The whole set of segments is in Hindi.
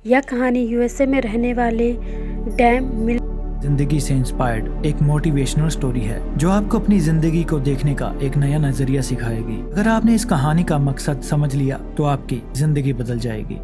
यह कहानी यूएसए में रहने वाले डैन मिल जिंदगी से इंस्पायर्ड एक मोटिवेशनल स्टोरी है जो आपको अपनी जिंदगी को देखने का एक नया नजरिया सिखाएगी। अगर आपने इस कहानी का मकसद समझ लिया तो आपकी जिंदगी बदल जाएगी।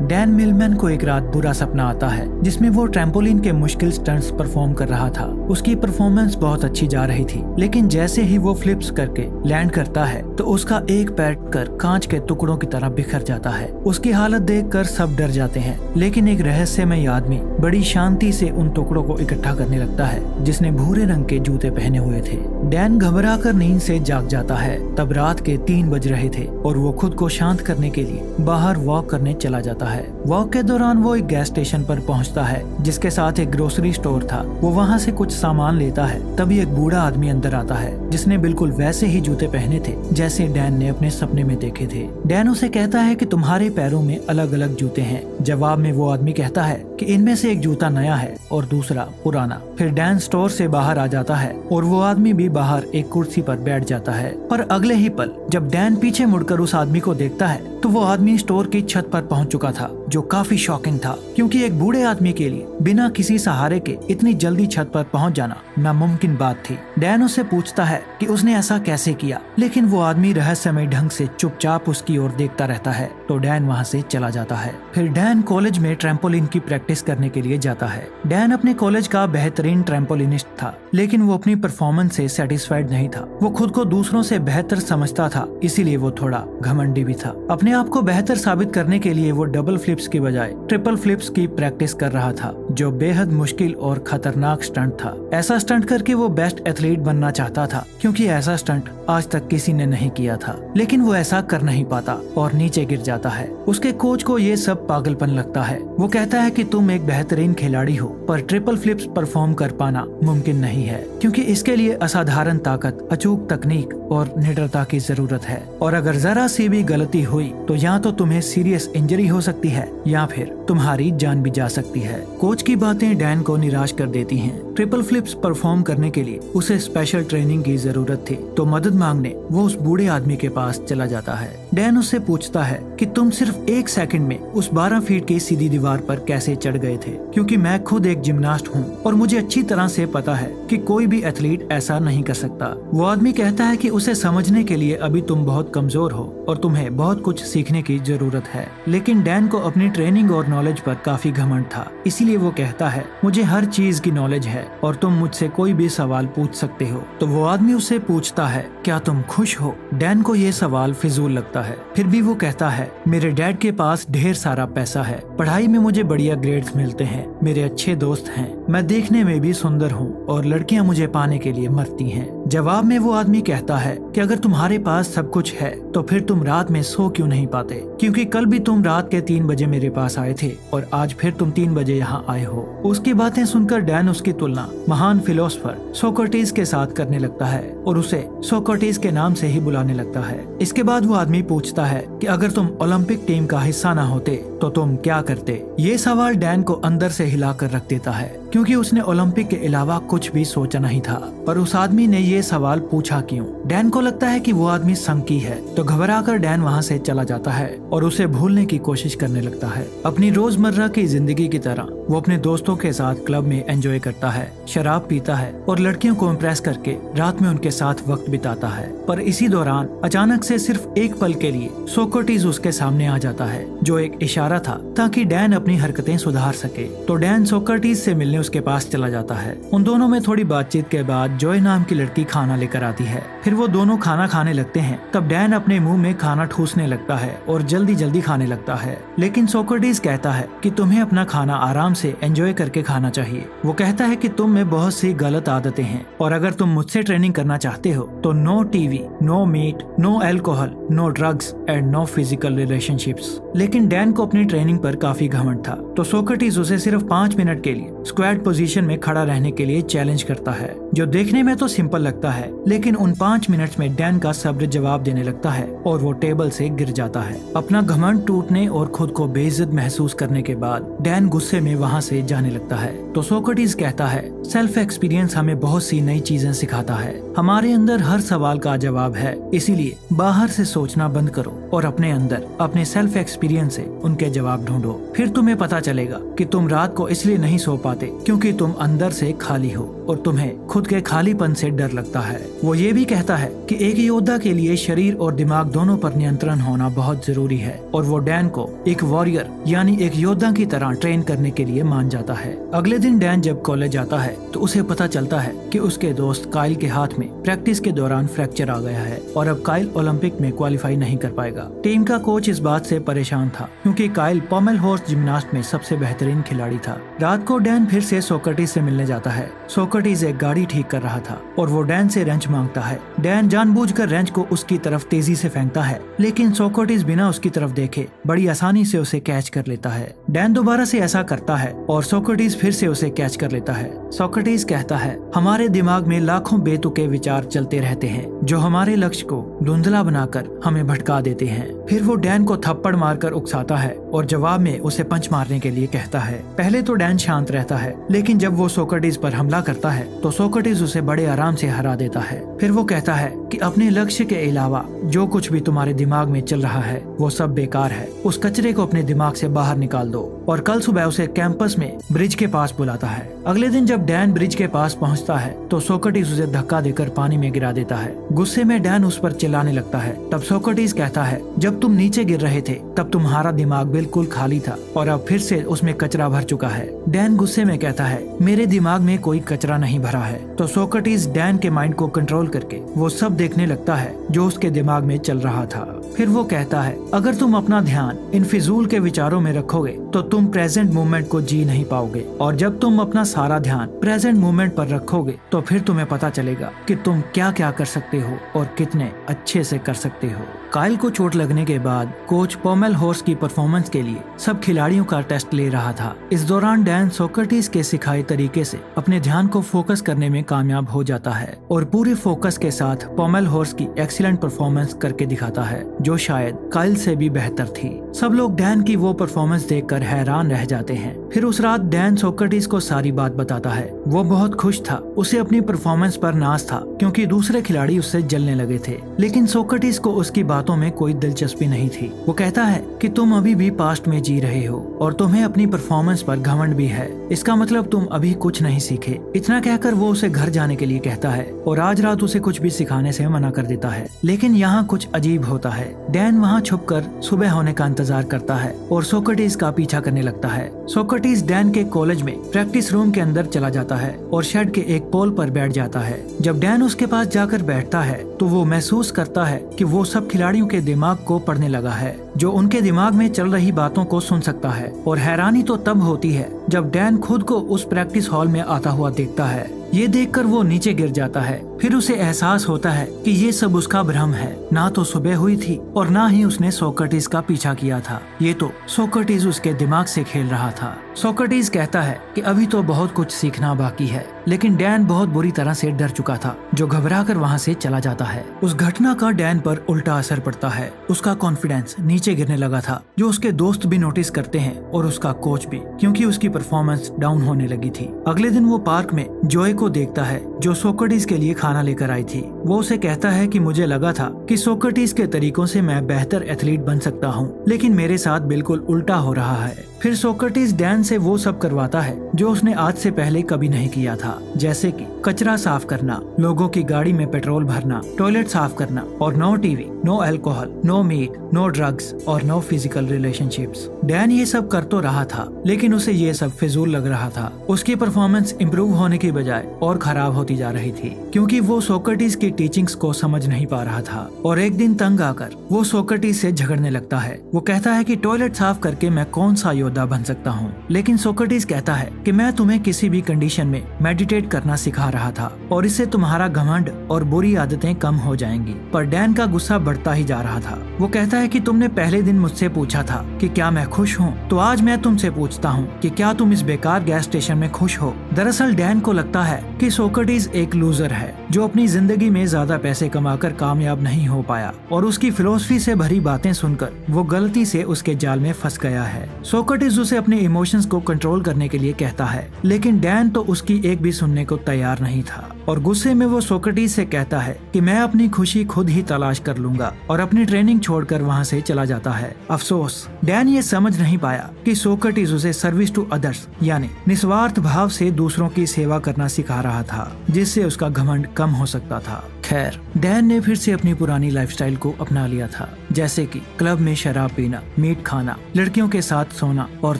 डैन मिलमैन को एक रात बुरा सपना आता है जिसमें वो ट्रैम्पोलिन के मुश्किल स्टंट्स परफॉर्म कर रहा था। उसकी परफॉर्मेंस बहुत अच्छी जा रही थी, लेकिन जैसे ही वो फ्लिप्स करके लैंड करता है तो उसका एक पैर कर कांच के टुकड़ों की तरह बिखर जाता है। उसकी हालत देखकर सब डर जाते हैं, लेकिन एक रहस्यमय आदमी बड़ी शांति से उन टुकड़ों को इकट्ठा करने लगता है जिसने भूरे रंग के जूते पहने हुए थे। डैन घबराकर नींद से जाग जाता है। तब रात के 3 बज रहे थे और वो खुद को शांत करने के लिए बाहर वॉक करने चला जाता है। वॉक के दौरान वो एक गैस स्टेशन पर पहुंचता है जिसके साथ एक ग्रोसरी स्टोर था। वो वहां से कुछ सामान लेता है। तभी एक बूढ़ा आदमी अंदर आता है जिसने बिल्कुल वैसे ही जूते पहने थे जैसे डैन ने अपने सपने में देखे थे। डैन उसे कहता है कि तुम्हारे पैरों में अलग अलग जूते हैं। जवाब में वो आदमी कहता है कि इनमें से एक जूता नया है और दूसरा पुराना। फिर डैन स्टोर से बाहर आ जाता है और वो आदमी भी बाहर एक कुर्सी पर बैठ जाता है। पर अगले ही पल जब डैन पीछे मुड़कर उस आदमी को देखता है तो वो आदमी स्टोर की छत पर पहुंच चुका था, जो काफी शॉकिंग था क्योंकि एक बूढ़े आदमी के लिए बिना किसी सहारे के इतनी जल्दी छत पर पहुंच जाना नामुमकिन बात थी। डैन उससे पूछता है कि उसने ऐसा कैसे किया, लेकिन वो आदमी रहस्यमय ढंग से चुपचाप उसकी ओर देखता रहता है। तो डैन वहां से चला जाता है। फिर डैन कॉलेज में ट्रैम्पोलिन की प्रैक्टिस करने के लिए जाता है। डैन अपने कॉलेज का बेहतरीन ट्रैम्पोलिनिस्ट था, लेकिन वो अपनी परफॉर्मेंस से सेटिस्फाइड नहीं था। वो खुद को दूसरों से बेहतर समझता था, इसीलिए वो थोड़ा घमंडी भी था। अपने आप को बेहतर साबित करने के लिए वो डबल फ्लिप्स की बजाय ट्रिपल फ्लिप्स की प्रैक्टिस कर रहा था, जो बेहद मुश्किल और खतरनाक स्टंट था। ऐसा स्टंट करके वो बेस्ट एथलीट बनना चाहता था, क्योंकि ऐसा स्टंट आज तक किसी ने नहीं किया था। लेकिन वो ऐसा कर नहीं पाता और नीचे गिर जाता है। उसके कोच को ये सब पागलपन लगता है। वो कहता है कि तुम एक बेहतरीन खिलाड़ी हो, पर ट्रिपल फ्लिप्स परफॉर्म कर पाना मुमकिन नहीं है, क्योंकि इसके लिए असाधारण ताकत, अचूक तकनीक और निडरता की जरूरत है। और अगर जरा सी भी गलती हुई तो या तो तुम्हें सीरियस इंजरी हो सकती है या फिर तुम्हारी जान भी जा सकती है। कोच की बातें डैन को निराश कर देती हैं। ट्रिपल फ्लिप्स परफॉर्म करने के लिए उसे स्पेशल ट्रेनिंग की जरूरत थी, तो मदद मांगने वो उस बूढ़े आदमी के पास चला जाता है। डैन उससे पूछता है कि तुम सिर्फ 1 सेकंड में उस 12 फीट की सीधी दीवार पर कैसे चढ़ गए थे, क्योंकि मैं खुद एक जिम्नास्ट हूँ और मुझे अच्छी तरह से पता है कि कोई भी एथलीट ऐसा नहीं कर सकता। वो आदमी कहता है कि उसे समझने के लिए अभी तुम बहुत कमजोर हो और तुम्हें बहुत कुछ सीखने की जरूरत है। लेकिन डैन को अपनी ट्रेनिंग और नॉलेज पर काफी घमंड था, इसीलिए वो कहता है मुझे हर चीज की नॉलेज है और तुम मुझसे कोई भी सवाल पूछ सकते हो। तो वो आदमी उससे पूछता है क्या तुम खुश हो? डैन को ये सवाल फिजूल लगता है, फिर भी वो कहता है मेरे डैड के पास ढेर सारा पैसा है, पढ़ाई में मुझे बढ़िया ग्रेड्स मिलते हैं, मेरे अच्छे दोस्त हैं, मैं देखने में भी सुंदर हूँ और लड़कियां मुझे पाने के लिए मरती हैं। जवाब में वो आदमी कहता है कि अगर तुम्हारे पास सब कुछ है तो फिर तुम रात में सो क्यों नहीं पाते, क्योंकि कल भी तुम रात के 3 बजे मेरे पास आए थे और आज फिर तुम 3 बजे यहाँ आए हो। उसकी बातें सुनकर डैन उसकी तुलना महान फिलोसफर सोक्रेटिस के साथ करने लगता है और उसे सोक्रेटिस के नाम से ही बुलाने लगता है। इसके बाद वो आदमी पूछता है कि अगर तुम ओलंपिक टीम का हिस्सा ना होते तो तुम क्या करते। ये सवाल डैन को अंदर से हिलाकर रख देता है, क्योंकि उसने ओलंपिक के अलावा कुछ भी सोचा नहीं था। पर उस आदमी ने ये सवाल पूछा क्यों? डैन को लगता है कि वो आदमी संकी है, तो घबराकर डैन वहाँ से चला जाता है और उसे भूलने की कोशिश करने लगता है। अपनी रोजमर्रा की जिंदगी की तरह वो अपने दोस्तों के साथ क्लब में एंजॉय करता है, शराब पीता है और लड़कियों को इम्प्रेस करके रात में उनके साथ वक्त बिताता है। पर इसी दौरान अचानक से सिर्फ एक पल के लिए सोक्रेटिस उसके सामने आ जाता है, जो एक इशारा था ताकि डैन अपनी हरकतें सुधार सके। तो डैन सोक्रेटिस से मिलने उसके पास चला जाता है। उन दोनों में थोड़ी बातचीत के बाद जॉय नाम की लड़की खाना लेकर आती है। फिर वो दोनों खाना खाने लगते हैं। तब डैन अपने मुंह में खाना ठूसने लगता है और जल्दी जल्दी खाने लगता है, लेकिन सोक्रेटिस कहता है कि तुम्हें अपना खाना आराम से एंजॉय करके खाना चाहिए। वो कहता है कि तुम में बहुत सी गलत आदतें हैं और अगर तुम मुझसे ट्रेनिंग करना चाहते हो तो no TV, no meat, no alcohol, no drugs and no physical relationships. लेकिन डैन को अपनी ट्रेनिंग पर काफी घमंड था, तो सोक्रेटिस उसे सिर्फ 5 मिनट के लिए स्क्वाड पोजीशन में खड़ा रहने के लिए चैलेंज करता है, जो देखने में तो सिंपल लगता है, लेकिन उन 5 मिनट्स में डैन का सब्र जवाब देने लगता है और वो टेबल से गिर जाता है। अपना घमंड टूटने और खुद को बेइज्जत महसूस करने के बाद डैन गुस्से में वहाँ से जाने लगता है। तो सोक्रेटिस कहता है सेल्फ एक्सपीरियंस हमें बहुत सी नई चीजें सिखाता है। हमारे अंदर हर सवाल का जवाब है, इसीलिए बाहर से सोचना बंद करो और अपने अंदर अपने सेल्फ एक्सपीरियंस से उनके जवाब ढूंढो। फिर तुम्हें पता चलेगा कि तुम रात को इसलिए नहीं सो पाते क्योंकि तुम अंदर से खाली हो और तुम्हें खुद के खालीपन से डर लगता है। वो ये भी कहता है कि एक योद्धा के लिए शरीर और दिमाग दोनों पर नियंत्रण होना बहुत जरूरी है और वो डैन को एक वॉरियर यानी एक योद्धा की तरह ट्रेन करने के लिए मान जाता है। अगले दिन डैन जब कॉलेज आता है तो उसे पता चलता है कि उसके दोस्त काइल के हाथ में प्रैक्टिस के दौरान फ्रैक्चर आ गया है और अब काइल ओलंपिक में क्वालिफाई नहीं कर पाएगा। टीम का कोच इस बात से परेशान था क्योंकि काइल पॉमेल हॉर्स जिम्नास्ट में सबसे बेहतरीन खिलाड़ी था। रात को डैन फिर से सोक्रेटिस से मिलने जाता है। सोक्रेटिस एक गाड़ी ठीक कर रहा था और वो डैन से रेंच मांगता है। डैन जानबूझकर रेंच को उसकी तरफ तेजी से फेंकता है, लेकिन सोक्रेटिस बिना उसकी तरफ देखे बड़ी आसानी से उसे कैच कर लेता है। डैन दोबारा से ऐसा करता है और सोक्रेटिस फिर से उसे कैच कर लेता है। सोक्रेटिस कहता है, हमारे दिमाग में लाखों बेतुके विचार चलते रहते हैं जो हमारे लक्ष्य को धुंधला बनाकर हमें भटका देते हैं। फिर वो डैन को थप्पड़ मारकर उकसाता है और जवाब में उसे पंच मारने के लिए कहता है। पहले तो डैन शांत रहता है, लेकिन जब वो सोक्रेटिस पर हमला करता है तो सोक्रेटिस उसे बड़े आराम से हरा देता है। फिर वो कहता है कि अपने लक्ष्य के अलावा जो कुछ भी तुम्हारे दिमाग में चल रहा है वो सब बेकार है। उस कचरे को अपने दिमाग से बाहर निकाल दो। और कल सुबह उसे कैंपस में ब्रिज के पास बुलाता है। अगले दिन जब डैन ब्रिज के पास पहुंचता है तो सोक्रेटिस उसे धक्का देकर पानी में गिरा देता है। गुस्से में डैन उस पर चिल्लाने लगता है। तब सोक्रेटिस कहता है, जब तुम नीचे गिर रहे थे तब तुम्हारा दिमाग बिल्कुल खाली था और अब फिर से उसमें कचरा भर चुका है। डैन गुस्से में कहता है, मेरे दिमाग में कोई कचरा नहीं भरा है। तो सोक्रेटिस डैन के माइंड को कंट्रोल करके वो सब देखने लगता है जो उसके दिमाग में चल रहा था। फिर वो कहता है, अगर तुम अपना ध्यान इन फिजूल के विचारों में रखोगे तो तुम प्रेजेंट मोमेंट को जी नहीं पाओगे और जब तुम अपना सारा ध्यान प्रेजेंट मोमेंट पर रखोगे तो फिर तुम्हें पता चलेगा कि तुम क्या क्या कर सकते हो और कितने अच्छे से कर सकते हो। काइल को चोट लगने के बाद कोच पॉमेल हॉर्स की परफॉर्मेंस के लिए सब खिलाड़ियों का टेस्ट ले रहा था। इस दौरान डैन सोक्रेटिस के सिखाए तरीके से अपने ध्यान को फोकस करने में कामयाब हो जाता है और पूरे फोकस के साथ पॉमेल हॉर्स की एक्सीलेंट परफॉर्मेंस करके दिखाता है जो शायद काइल से भी बेहतर थी। सब लोग डैन की वो परफॉर्मेंस देखकर हैरान रह जाते हैं। फिर उस रात डैन सोक्रेटिस को सारी बात बताता है। वो बहुत खुश था, उसे अपनी परफॉर्मेंस पर नाज था क्योंकि दूसरे खिलाड़ी उससे जलने लगे थे, लेकिन सोक्रेटिस को उसकी बातों में कोई दिलचस्पी नहीं थी। वो कहता है कि तुम अभी भी पास्ट में जी रहे हो और तुम्हें अपनी परफॉर्मेंस पर घमंड भी है, इसका मतलब तुम अभी कुछ नहीं सीखे। इतना कहकर वो उसे घर जाने के लिए कहता है और आज रात उसे कुछ भी सिखाने से मना कर देता है। लेकिन यहाँ कुछ अजीब होता है। डैन वहाँ छुपकर सुबह होने का इंतजार करता है और सोक्रेटिस का पीछा करने लगता है। सोक्रेटिस डैन के कॉलेज में प्रैक्टिस रूम के अंदर चला जाता है और शेड के एक पोल पर बैठ जाता है। जब डैन उसके पास जाकर बैठता है तो वो महसूस करता है कि वो सब खिलाड़ियों के दिमाग को पढ़ने लगा है, जो उनके दिमाग में चल रही बातों को सुन सकता है। और हैरानी तो तब होती है जब डैन खुद को उस प्रैक्टिस हॉल में आता हुआ देखता है। ये देखकर वो नीचे गिर जाता है। फिर उसे एहसास होता है कि ये सब उसका भ्रम है। ना तो सुबह हुई थी और ना ही उसने सोक्रेटिस का पीछा किया था। ये तो सोक्रेटिस उसके दिमाग से खेल रहा था। सोक्रेटिस कहता है कि अभी तो बहुत कुछ सीखना बाकी है, लेकिन डैन बहुत बुरी तरह से डर चुका था, जो घबराकर वहाँ से चला जाता है। उस घटना का डैन पर उल्टा असर पड़ता है। उसका कॉन्फिडेंस नीचे गिरने लगा था, जो उसके दोस्त भी नोटिस करते हैं और उसका कोच भी, क्योंकि उसकी परफॉर्मेंस डाउन होने लगी थी। अगले दिन वो पार्क में जॉय को देखता है जो सोक्रेटिस के लिए खाना लेकर आई थी। वो उसे कहता है कि मुझे लगा था कि सोक्रेटिस के तरीकों से मैं बेहतर एथलीट बन सकता हूँ, लेकिन मेरे साथ बिल्कुल उल्टा हो रहा है। फिर सोक्रेटिस डैन से वो सब करवाता है जो उसने आज से पहले कभी नहीं किया था, जैसे कि कचरा साफ करना, लोगों की गाड़ी में पेट्रोल भरना, टॉयलेट साफ करना और no TV, no alcohol, no meat, no drugs और नो फिजिकल रिलेशनशिप्स। डैन ये सब कर तो रहा था, लेकिन उसे ये सब फिजूल लग रहा था। उसकी परफॉर्मेंस इम्प्रूव होने की बजाय और खराब होती जा रही थी, क्योंकि वो सोक्रेटिस की टीचिंग्स को समझ नहीं पा रहा था। और एक दिन तंग आकर वो सोक्रेटिस से झगड़ने लगता है। वो कहता है कि टॉयलेट साफ करके मैं कौन सा योद्धा बन सकता हूँ, लेकिन सोक्रेटिस कहता है कि मैं तुम्हें किसी भी कंडीशन में मेडिटेट करना सिखा रहा था और इससे तुम्हारा घमंड और बुरी आदतें कम हो जाएंगी। पर डैन का गुस्सा बढ़ता ही जा रहा था। वो कहता है कि तुमने पहले दिन मुझसे पूछा था कि क्या मैं खुश हूँ, तो आज मैं तुमसे पूछता हूँ कि क्या तुम इस बेकार गैस स्टेशन में खुश हो। दरअसल डैन को लगता है कि सोक्रेटिस एक लूजर है जो अपनी जिंदगी में ज्यादा पैसे कमाकर कामयाब नहीं हो पाया, और उसकी फिलोसफी से भरी बातें सुनकर वो गलती से उसके जाल में फंस गया है। सोक्रेटिस उसे अपने इमोशंस को कंट्रोल करने के लिए कहता है, लेकिन डैन तो उसकी एक भी सुनने को तैयार नहीं था। और गुस्से में वो सोक्रेटिस से कहता है कि मैं अपनी खुशी खुद ही तलाश कर लूंगा और अपनी ट्रेनिंग छोड़कर वहाँ से चला जाता है। अफसोस डैन ये समझ नहीं पाया कि सोक्रेटिस उसे सर्विस टू अदर्स यानी निस्वार्थ भाव से दूसरों की सेवा करना सिखा रहा था, जिससे उसका घमंड कम हो सकता था। खैर डैन ने फिर से अपनी पुरानी लाइफस्टाइल को अपना लिया था, जैसे कि क्लब में शराब पीना, मीट खाना, लड़कियों के साथ सोना और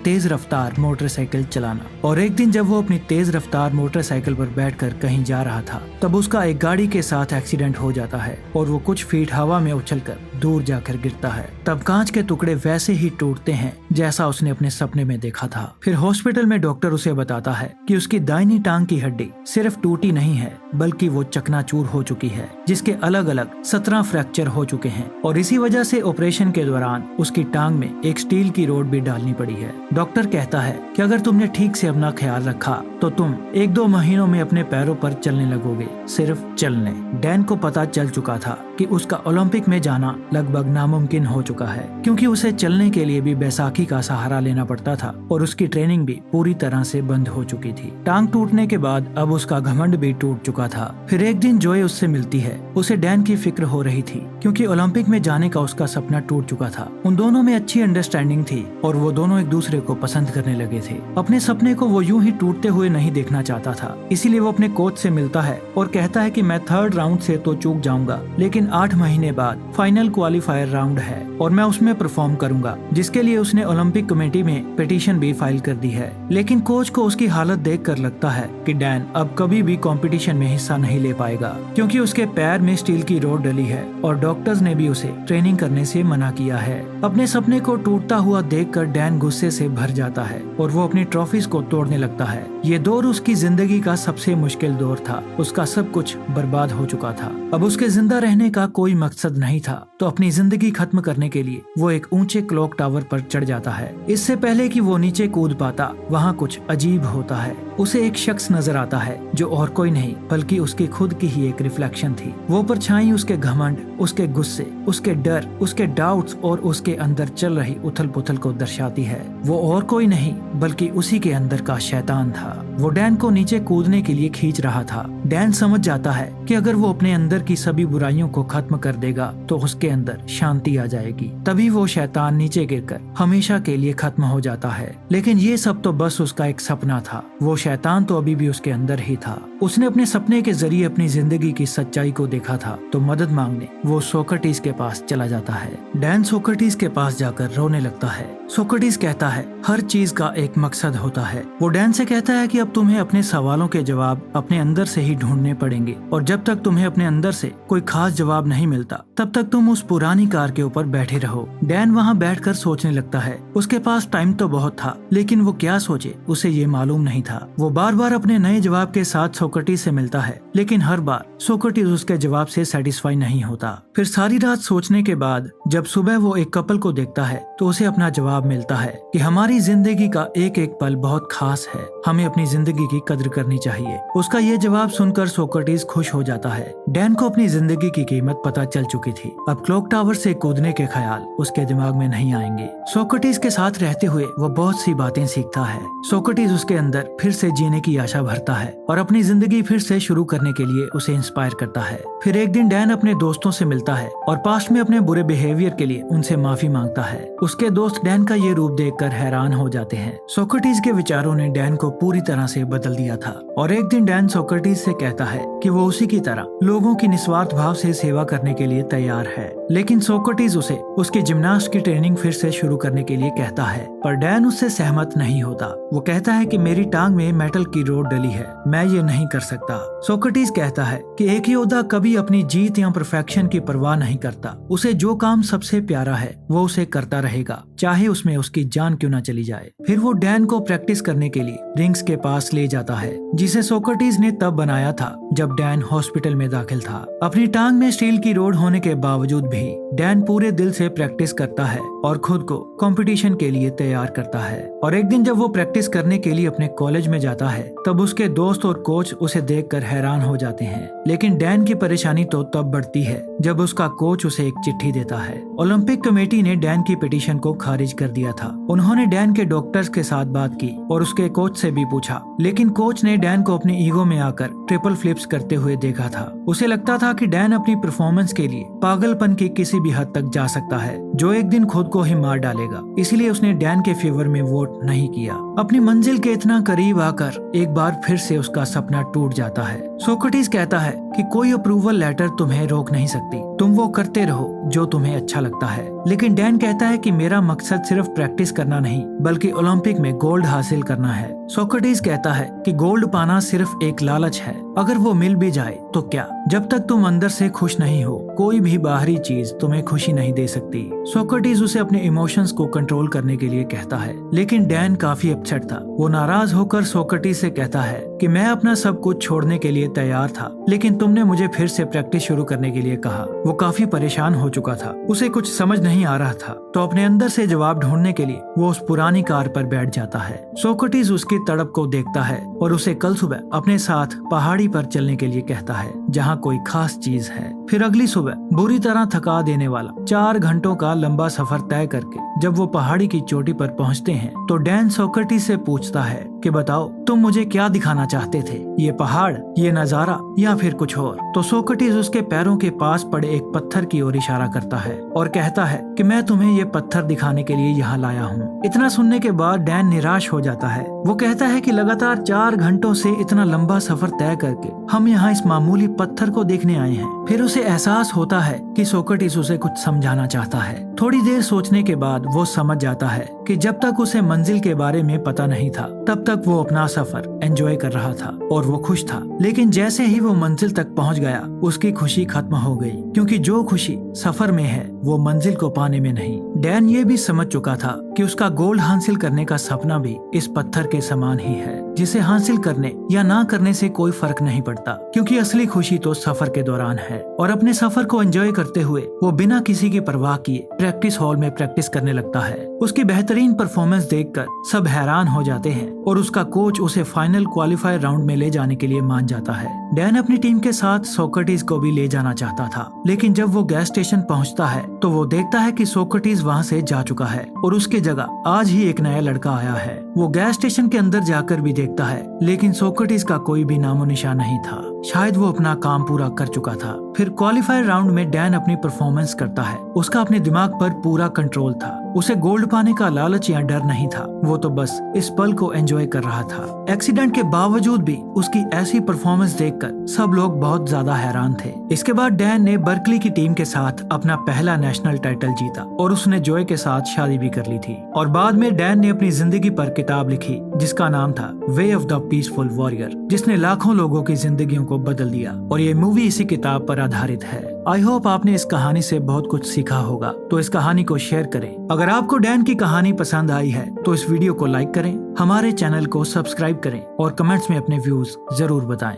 तेज रफ्तार मोटरसाइकिल चलाना। और एक दिन जब वो अपनी तेज रफ्तार मोटरसाइकिल पर बैठकर कहीं जा रहा था, तब उसका एक गाड़ी के साथ एक्सीडेंट हो जाता है और वो कुछ फीट हवा में उछलकर दूर जाकर गिरता है। तब कांच के टुकड़े वैसे ही टूटते हैं जैसा उसने अपने सपने में देखा था। फिर हॉस्पिटल में डॉक्टर उसे बताता है कि उसकी दाहिनी टांग की हड्डी सिर्फ टूटी नहीं है, बल्कि वो चकनाचूर हो चुकी है, जिसके अलग अलग 17 फ्रैक्चर हो चुके हैं और इसी वजह से ऑपरेशन के दौरान उसकी टांग में एक स्टील की रोड भी डालनी पड़ी है। डॉक्टर कहता है कि अगर तुमने ठीक से अपना ख्याल रखा तो तुम 1-2 महीनों में अपने पैरों पर चलने लगोगे, सिर्फ चलने। डैन को पता चल चुका था कि उसका ओलंपिक में जाना लगभग नामुमकिन हो चुका है, क्योंकि उसे चलने के लिए भी बैसाखी का सहारा लेना पड़ता था और उसकी ट्रेनिंग भी पूरी तरह से बंद हो चुकी थी। टांग टूटने के बाद अब उसका घमंड भी टूट चुका था। फिर एक दिन जोए उससे मिलती है। उसे डैन की फिक्र हो रही थी, क्योंकि ओलंपिक में जाने का उसका सपना टूट चुका था। उन दोनों में अच्छी अंडरस्टैंडिंग थी और वो दोनों एक दूसरे को पसंद करने लगे थे। अपने सपने को वो यूं ही टूटते हुए नहीं देखना चाहता था, इसीलिए वो अपने कोच से मिलता है और कहता है कि मैं 3rd राउंड से तो चूक जाऊंगा, लेकिन 8 महीने बाद फाइनल क्वालिफायर राउंड है और मैं उसमें परफॉर्म करूंगा, जिसके लिए उसने ओलंपिक कमेटी में पिटीशन भी फाइल कर दी है। लेकिन कोच को उसकी हालत देखकर लगता है कि डैन अब कभी भी कंपटीशन में हिस्सा नहीं ले पाएगा, क्योंकि उसके पैर में स्टील की रोड डली है और डॉक्टर्स ने भी उसे ट्रेनिंग करने से मना किया है। अपने सपने को टूटता हुआ देखकर डैन गुस्से से भर जाता है और वो अपनी ट्रॉफीज को तोड़ने लगता है। ये दौर उसकी जिंदगी का सबसे मुश्किल दौर था। उसका सब कुछ बर्बाद हो चुका था। अब उसके जिंदा रहने का कोई मकसद नहीं था, तो अपनी जिंदगी खत्म करने के लिए वो एक ऊंचे क्लॉक टावर पर चढ़ जाता है। इससे पहले कि वो नीचे कूद पाता, वहाँ कुछ अजीब होता है। उसे एक शख्स नजर आता है जो और कोई नहीं बल्कि उसकी खुद की ही एक रिफ्लेक्शन थी। वो परछाई उसके घमंड, उसके गुस्से, उसके डर, उसके डाउट्स और उसके अंदर चल रही उथल पुथल को दर्शाती है। वो और कोई नहीं बल्कि उसी के अंदर का शैतान था। वो डैन को नीचे कूदने के लिए खींच रहा था। डैन समझ जाता है कि अगर वो अपने अंदर की सभी बुराइयों को खत्म कर देगा तो उसके अंदर शांति आ जाएगी। तभी वो शैतान नीचे गिरकर हमेशा के लिए खत्म हो जाता है। लेकिन ये सब तो बस उसका एक सपना था। वो शैतान तो अभी भी उसके अंदर ही था। उसने अपने सपने के जरिए अपनी जिंदगी की सच्चाई को देखा था, तो मदद मांगने वो सोक्रेटिस के पास चला जाता है। डैन सोक्रेटिस के पास जाकर रोने लगता है। सोक्रेटिस कहता है हर चीज का एक मकसद होता है। वो डैन से कहता है कि अब तुम्हें अपने सवालों के जवाब अपने अंदर से ही ढूंढने पड़ेंगे और जब तक तुम्हें अपने अंदर से कोई खास जवाब नहीं मिलता तब तक तुम उस पुरानी कार के ऊपर बैठे रहो। डैन वहाँ बैठकर सोचने लगता है। उसके पास टाइम तो बहुत था, लेकिन वो क्या सोचे उसे ये मालूम नहीं था। वो बार बार अपने नए जवाब के साथ सोक्रेटिस से मिलता है, लेकिन हर बार सोक्रेटिस उसके जवाब से सेटिस्फाई नहीं होता। फिर सारी रात सोचने के बाद जब सुबह वो एक कपल को देखता है तो उसे अपना जवाब मिलता है कि हमारी जिंदगी का एक एक पल बहुत खास है, हमें अपनी जिंदगी की कदर करनी चाहिए। उसका ये जवाब सुनकर सोक्रेटिस खुश हो जाता है। डैन को अपनी जिंदगी की कीमत पता चल चुकी थी। अब क्लॉक टावर से कूदने के ख्याल उसके दिमाग में नहीं आएंगे। सोक्रेटिस के साथ रहते हुए वो बहुत सी बातें सीखता है। सोक्रेटिस उसके अंदर फिर से जीने की आशा भरता है और अपनी जिंदगी फिर से शुरू करने के लिए उसे इंस्पायर करता है। फिर एक दिन डैन अपने दोस्तों से मिलता है और पास्ट में अपने बुरे बिहेवियर के लिए उनसे माफी मांगता है। उसके दोस्त डैन का ये रूप देखकर हैरान हो जाते हैं। सोक्रेटिस के विचारों ने डैन को पूरी तरह से बदल दिया था और एक दिन डैन सोक्रेटिस से कहता है कि वो उसी की तरह लोगों की निस्वार्थ भाव से सेवा करने के लिए तैयार है। लेकिन सोक्रेटिस उसे उसकी जिम्नास्ट की ट्रेनिंग फिर से शुरू करने के लिए कहता है, पर डैन उससे सहमत नहीं होता। वो कहता है कि मेरी टांग में मेटल की रोड डली है, मैं ये नहीं कर सकता। सोक्रेटिस कहता है कि एक योद्धा कभी अपनी जीत या परफेक्शन की परवाह नहीं करता। उसे जो काम सबसे प्यारा है वो उसे करता रहेगा, चाहे उसमें उसकी जान क्यों न चली जाए। फिर वो डैन को प्रैक्टिस करने के लिए रिंग्स के पास ले जाता है, जिसे सोक्रेटिस ने तब बनाया था जब डैन हॉस्पिटल में दाखिल था। अपनी टांग में स्टील की रोड होने के बावजूद भी डैन पूरे दिल से प्रैक्टिस करता है और खुद को कंपटीशन के लिए तैयार करता है। और एक दिन जब वो प्रैक्टिस करने के लिए अपने कॉलेज में जाता है तब उसके दोस्त और कोच उसे देखकर हैरान हो जाते हैं। लेकिन डैन की परेशानी तो तब बढ़ती है जब उसका कोच उसे एक चिट्ठी देता है। ओलंपिक कमेटी ने डैन की पिटीशन को खारिज कर दिया था। उन्होंने डैन के डॉक्टर्स के साथ बात की और उसके कोच से भी पूछा, लेकिन कोच ने डैन को अपनी ईगो में आकर ट्रिपल फ्लिप्स करते हुए देखा था। उसे लगता था कि डैन अपनी परफॉर्मेंस के लिए पागलपन की किसी भी हद तक जा सकता है जो एक दिन खुद को ही मार डालेगा। इसलिए उसने डैन के फेवर में वोट नहीं किया। अपनी मंजिल के इतना करीब आकर एक बार फिर से उसका सपना टूट जाता है। सोक्रेटिस कहता है कि कोई अप्रूवल लेटर तुम्हें रोक नहीं सकती, तुम वो करते रहो जो तुम्हें अच्छा लगता है। लेकिन डैन कहता है कि मेरा मकसद सिर्फ प्रैक्टिस करना नहीं बल्कि ओलंपिक में गोल्ड हासिल करना है। सोक्रेटिस कहता है कि गोल्ड पाना सिर्फ एक लालच है, अगर वो मिल भी जाए तो क्या, जब तक तुम अंदर से खुश नहीं हो कोई भी बाहरी चीज तुम्हें खुशी नहीं दे सकती। सोक्रेटिस उसे अपने इमोशंस को कंट्रोल करने के लिए कहता है, लेकिन डैन काफी अपसेट था। वो नाराज होकर सोक्रेटिस से कहता है कि मैं अपना सब कुछ छोड़ने के लिए तैयार था, लेकिन तुमने मुझे फिर से प्रैक्टिस शुरू करने के लिए कहा। वो काफी परेशान हो चुका था, उसे कुछ समझ नहीं आ रहा था, तो अपने अंदर से जवाब ढूंढने के लिए वो उस पुरानी कार पर बैठ जाता है। सोक्रेटिस उसकी तड़प को देखता है और उसे कल सुबह अपने साथ पहाड़ी पर चलने के लिए कहता है जहाँ कोई खास चीज है। फिर अगली सुबह बुरी तरह थका देने वाला 4 घंटों का लंबा सफर तय करके जब वो पहाड़ी की चोटी पर पहुँचते हैं तो डैन सोक्रेटिस से पूछता है कि बताओ तुम मुझे क्या दिखाना चाहते थे, ये पहाड़, ये नजारा या फिर कुछ और। तो सोक्रेटिस उसके पैरों के पास पड़े एक पत्थर की ओर इशारा करता है और कहता है कि मैं तुम्हें ये पत्थर दिखाने के लिए यहाँ लाया हूँ। इतना सुनने के बाद डैन निराश हो जाता है। वो कहता है कि लगातार 4 घंटों से इतना लंबा सफर तय करके हम यहाँ इस मामूली पत्थर को देखने आए हैं। फिर उसे एहसास होता है कि सोक्रेटिस उसे कुछ समझाना चाहता है। थोड़ी देर सोचने के बाद वो समझ जाता है कि जब तक उसे मंजिल के बारे में पता नहीं था तब तक वो अपना सफर एंजॉय कर रहा था और वो खुश था। लेकिन जैसे ही वो मंजिल तक पहुंच गया उसकी खुशी खत्म हो गई, क्योंकि जो खुशी सफर में है वो मंजिल को पाने में नहीं। डैन ये भी समझ चुका था कि उसका गोल्ड हासिल करने का सपना भी इस पत्थर के समान ही है, जिसे हासिल करने या ना करने से कोई फर्क नहीं पड़ता, क्योंकि असली खुशी तो सफर के दौरान है। और अपने सफर को एंजॉय करते हुए वो बिना किसी की परवाह किए प्रैक्टिस हॉल में प्रैक्टिस करने लगता है। उसकी बेहतरीन परफॉर्मेंस देखकर सब हैरान हो जाते हैं और उसका कोच उसे फाइनल क्वालिफायर राउंड में ले जाने के लिए मान जाता है। डैन अपनी टीम के साथ सोक्रेटिस को भी ले जाना चाहता था, लेकिन जब वो गैस स्टेशन पहुंचता है तो वो देखता है कि सोक्रेटिस वहां से जा चुका है और उसके जगह आज ही एक नया लड़का आया है। वो गैस स्टेशन के अंदर जाकर भी देखता है, लेकिन सोक्रेटिस का कोई भी नामो निशान नहीं था। शायद वो अपना काम पूरा कर चुका था। फिर क्वालिफायर राउंड में डैन अपनी परफॉर्मेंस करता है। उसका अपने दिमाग पर पूरा कंट्रोल था। उसे गोल्ड पाने का लालच या डर नहीं था, वो तो बस इस पल को एंजॉय कर रहा था। एक्सीडेंट के बावजूद भी उसकी ऐसी परफॉर्मेंस देखकर सब लोग बहुत ज्यादा हैरान थे। इसके बाद डैन ने बर्कली की टीम के साथ अपना पहला नेशनल टाइटल जीता और उसने जॉय के साथ शादी भी कर ली थी। और बाद में डैन ने अपनी जिंदगी पर किताब लिखी जिसका नाम था way of the peaceful warrior, जिसने लाखों लोगों की जिंदगियों को बदल दिया। और ये मूवी इसी किताब पर आधारित है। आई होप आपने इस कहानी से बहुत कुछ सीखा होगा, तो इस कहानी को शेयर करें। अगर आपको डैन की कहानी पसंद आई है तो इस वीडियो को लाइक करें, हमारे चैनल को सब्सक्राइब करें और कमेंट्स में अपने व्यूज जरूर बताएं।